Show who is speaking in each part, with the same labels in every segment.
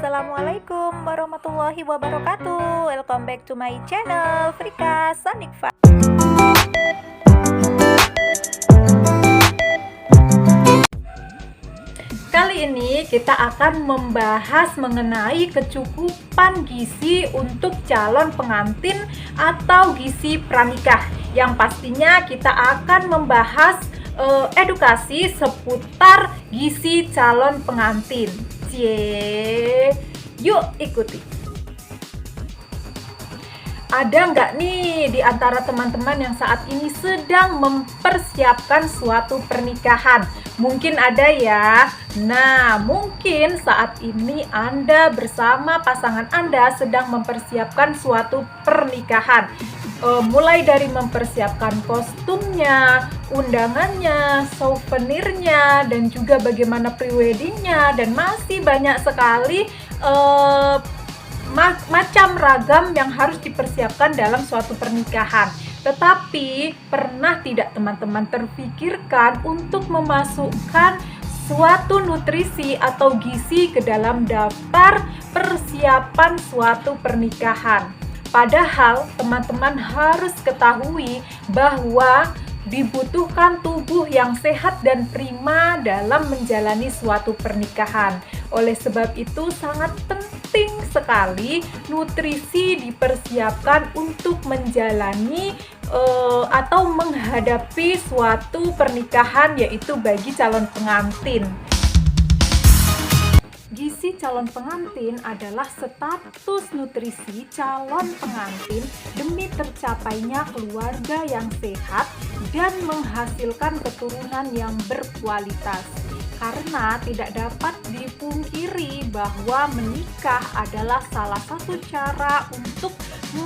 Speaker 1: Assalamualaikum warahmatullahi wabarakatuh. Welcome back to my channel Frika Sonic Fun. Kali ini kita akan membahas mengenai kecukupan gizi untuk calon pengantin atau gizi pranikah. Yang pastinya kita akan membahas edukasi seputar gizi calon pengantin. Yuk ikuti. Ada nggak nih di antara teman-teman yang saat ini sedang mempersiapkan suatu pernikahan? Mungkin ada ya. Nah, mungkin saat ini Anda bersama pasangan Anda sedang mempersiapkan suatu pernikahan. Mulai dari mempersiapkan kostumnya, undangannya, souvenirnya, dan juga bagaimana preweddingnya, dan masih banyak sekali macam ragam yang harus dipersiapkan dalam suatu pernikahan. Tetapi pernah tidak teman-teman terfikirkan untuk memasukkan suatu nutrisi atau gizi ke dalam daftar persiapan suatu pernikahan? Padahal teman-teman harus ketahui bahwa dibutuhkan tubuh yang sehat dan prima dalam menjalani suatu pernikahan. Oleh sebab itu sangat penting sekali nutrisi dipersiapkan untuk menjalani atau menghadapi suatu pernikahan, yaitu bagi calon pengantin. Gizi calon pengantin adalah status nutrisi calon pengantin demi tercapainya keluarga yang sehat dan menghasilkan keturunan yang berkualitas. Karena tidak dapat dipungkiri bahwa menikah adalah salah satu cara untuk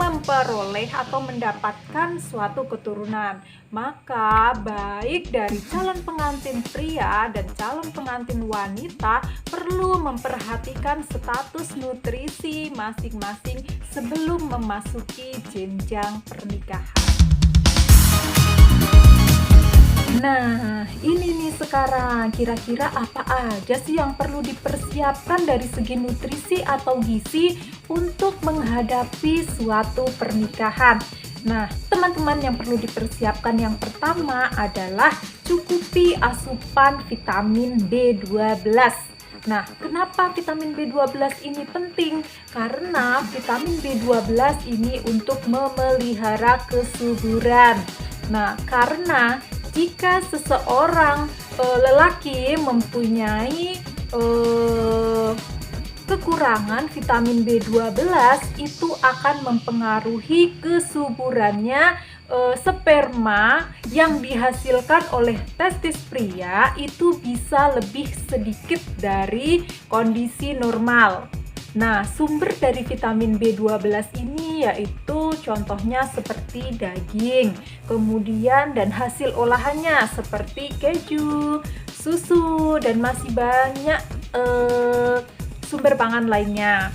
Speaker 1: memperoleh atau mendapatkan suatu keturunan. Maka baik dari calon pengantin pria dan calon pengantin wanita perlu memperhatikan status nutrisi masing-masing sebelum memasuki jenjang pernikahan. Nah, ini nih sekarang kira-kira apa aja sih yang perlu dipersiapkan dari segi nutrisi atau gizi untuk menghadapi suatu pernikahan? Nah, teman-teman, yang perlu dipersiapkan yang pertama adalah cukupi asupan vitamin B12. Nah, kenapa vitamin B12 ini penting? Karena vitamin B12 ini untuk memelihara kesuburan. Nah, karena jika seseorang lelaki mempunyai kekurangan vitamin B12, itu akan mempengaruhi kesuburannya. Sperma yang dihasilkan oleh testis pria itu bisa lebih sedikit dari kondisi normal. Nah, sumber dari vitamin B12 ini yaitu contohnya seperti daging, kemudian dan hasil olahannya seperti keju, susu, dan masih banyak sumber pangan lainnya.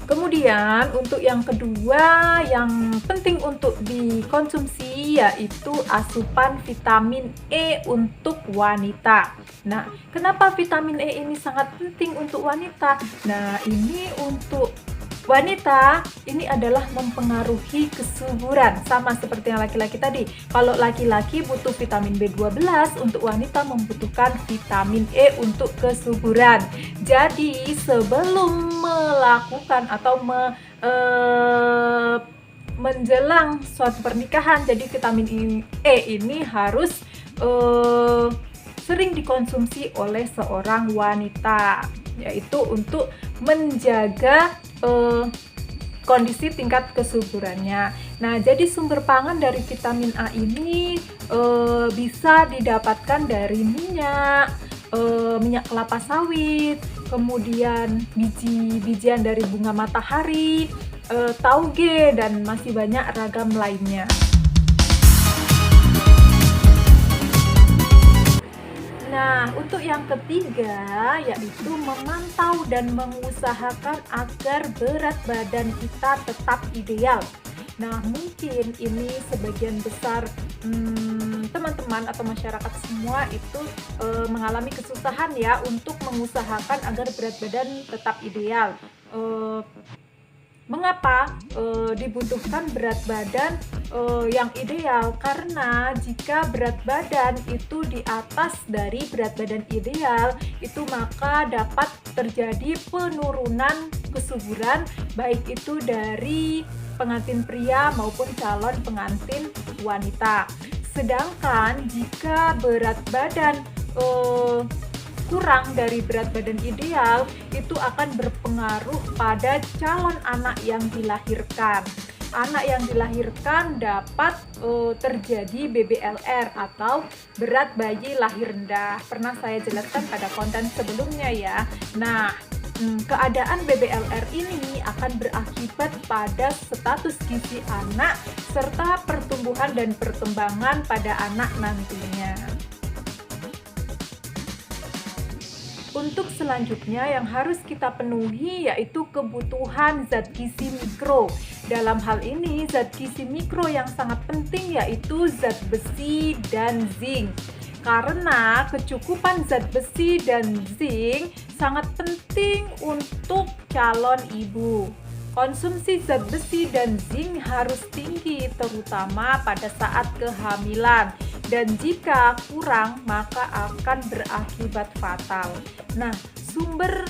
Speaker 1: Kemudian untuk yang kedua yang penting untuk dikonsumsi yaitu asupan vitamin E untuk wanita. Nah, kenapa vitamin E ini sangat penting untuk wanita? Nah, ini untuk wanita ini adalah mempengaruhi kesuburan, sama seperti yang laki-laki tadi. Kalau laki-laki butuh vitamin B12, untuk wanita membutuhkan vitamin E untuk kesuburan. Jadi sebelum melakukan atau menjelang suatu pernikahan, jadi vitamin E ini harus sering dikonsumsi oleh seorang wanita, yaitu untuk menjaga kondisi tingkat kesuburannya. Nah, jadi sumber pangan dari vitamin A ini bisa didapatkan dari minyak kelapa sawit, kemudian biji-bijian dari bunga matahari, tauge, dan masih banyak ragam lainnya. Nah, untuk yang ketiga yaitu memantau dan mengusahakan agar berat badan kita tetap ideal. Nah, mungkin ini sebagian besar teman-teman atau masyarakat semua itu mengalami kesusahan ya untuk mengusahakan agar berat badan tetap ideal. Mengapa dibutuhkan berat badan yang ideal? Karena jika berat badan itu di atas dari berat badan ideal, itu maka dapat terjadi penurunan kesuburan, baik itu dari pengantin pria maupun calon pengantin wanita. Sedangkan jika berat badan kurang dari berat badan ideal, itu akan berpengaruh pada calon anak yang dilahirkan. Anak yang dilahirkan dapat terjadi BBLR atau berat bayi lahir rendah. Pernah saya jelaskan pada konten sebelumnya ya. Nah, keadaan BBLR ini akan berakibat pada status gizi anak serta pertumbuhan dan perkembangan pada anak nantinya. Untuk selanjutnya yang harus kita penuhi yaitu kebutuhan zat gizi mikro. Dalam hal ini zat gizi mikro yang sangat penting yaitu zat besi dan zinc. Karena kecukupan zat besi dan zinc sangat penting untuk calon ibu. Konsumsi zat besi dan zinc harus tinggi terutama pada saat kehamilan. Dan jika kurang maka akan berakibat fatal. Nah, sumber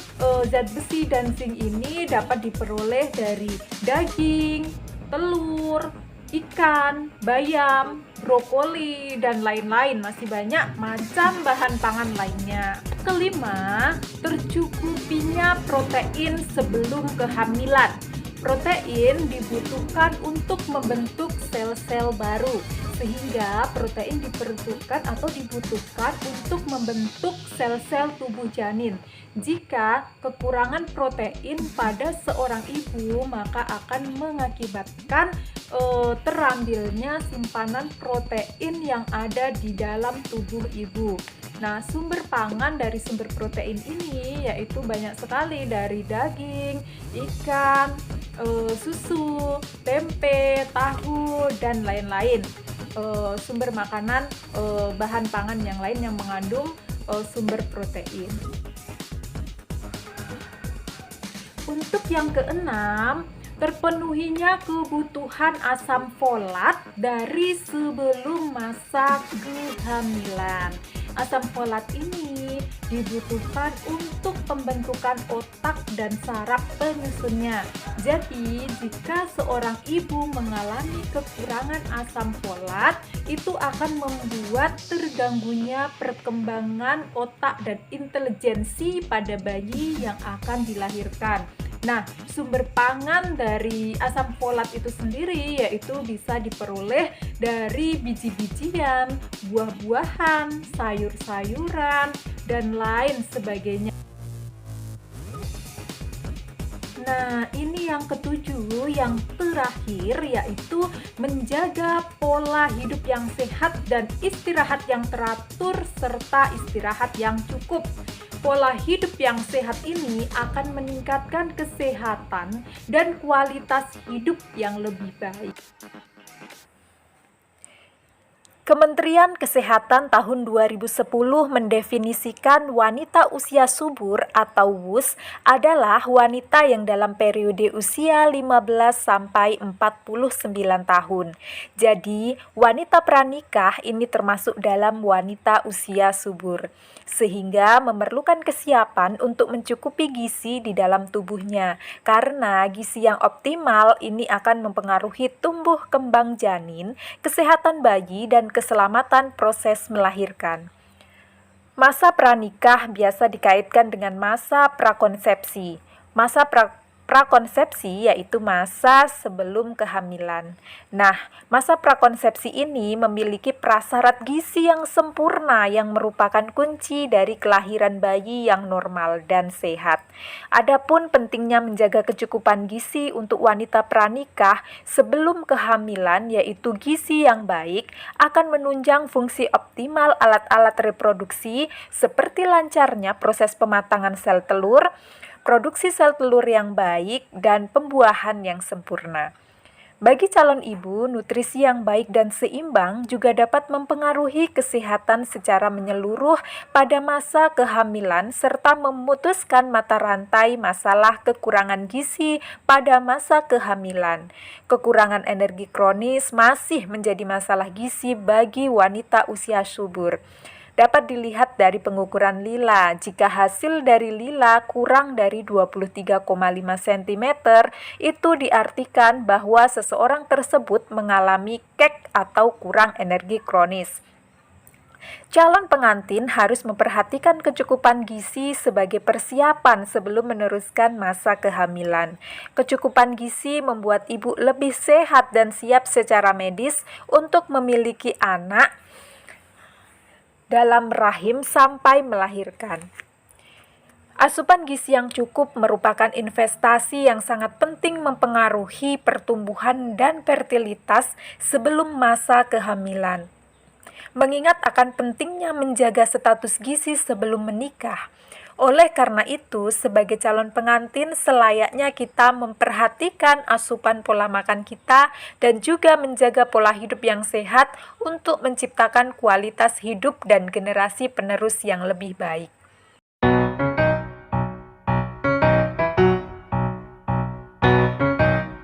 Speaker 1: zat besi dan zinc ini dapat diperoleh dari daging, telur, ikan, bayam, brokoli, dan lain-lain. Masih banyak macam bahan pangan lainnya. Kelima, tercukupinya protein sebelum kehamilan. Protein dibutuhkan untuk membentuk sel-sel baru, sehingga protein diperlukan atau dibutuhkan untuk membentuk sel-sel tubuh janin. Jika kekurangan protein pada seorang ibu, maka akan mengakibatkan terambilnya simpanan protein yang ada di dalam tubuh ibu. Nah, sumber pangan dari sumber protein ini yaitu banyak sekali dari daging, ikan, susu, tempe, tahu, dan lain-lain. Sumber makanan, bahan pangan yang lain yang mengandung sumber protein. Untuk yang keenam, terpenuhinya kebutuhan asam folat dari sebelum masa kehamilan. Asam folat ini dibutuhkan untuk pembentukan otak dan saraf penyusunnya. Jadi, jika seorang ibu mengalami kekurangan asam folat, itu akan membuat terganggunya perkembangan otak dan intelijensi pada bayi yang akan dilahirkan. Nah, sumber pangan dari asam folat itu sendiri yaitu bisa diperoleh dari biji-bijian, buah-buahan, sayur-sayuran, dan lain sebagainya. Nah, ini yang ketujuh, yang terakhir, yaitu menjaga pola hidup yang sehat dan istirahat yang teratur serta istirahat yang cukup. Pola hidup yang sehat ini akan meningkatkan kesehatan dan kualitas hidup yang lebih baik. Kementerian Kesehatan tahun 2010 mendefinisikan wanita usia subur atau WUS adalah wanita yang dalam periode usia 15 sampai 49 tahun. Jadi, wanita pranikah ini termasuk dalam wanita usia subur, sehingga memerlukan kesiapan untuk mencukupi gizi di dalam tubuhnya. Karena gizi yang optimal ini akan mempengaruhi tumbuh kembang janin, kesehatan bayi, dan keselamatan proses melahirkan. Masa pranikah biasa dikaitkan dengan masa prakonsepsi. Masa prakonsepsi yaitu masa sebelum kehamilan. Nah, masa prakonsepsi ini memiliki prasyarat gizi yang sempurna yang merupakan kunci dari kelahiran bayi yang normal dan sehat. Adapun pentingnya menjaga kecukupan gizi untuk wanita pranikah sebelum kehamilan yaitu gizi yang baik akan menunjang fungsi optimal alat-alat reproduksi seperti lancarnya proses pematangan sel telur, produksi sel telur yang baik, dan pembuahan yang sempurna. Bagi calon ibu, nutrisi yang baik dan seimbang juga dapat mempengaruhi kesehatan secara menyeluruh pada masa kehamilan serta memutuskan mata rantai masalah kekurangan gizi pada masa kehamilan. Kekurangan energi kronis masih menjadi masalah gizi bagi wanita usia subur. Dapat dilihat dari pengukuran lila. Jika hasil dari lila kurang dari 23,5 cm, itu diartikan bahwa seseorang tersebut mengalami kek atau kurang energi kronis. Calon pengantin harus memperhatikan kecukupan gizi sebagai persiapan sebelum meneruskan masa kehamilan. Kecukupan gizi membuat ibu lebih sehat dan siap secara medis untuk memiliki anak dalam rahim sampai melahirkan. Asupan gizi yang cukup merupakan investasi yang sangat penting mempengaruhi pertumbuhan dan fertilitas sebelum masa kehamilan. Mengingat akan pentingnya menjaga status gizi sebelum menikah. Oleh karena itu, sebagai calon pengantin selayaknya kita memperhatikan asupan pola makan kita dan juga menjaga pola hidup yang sehat untuk menciptakan kualitas hidup dan generasi penerus yang lebih baik.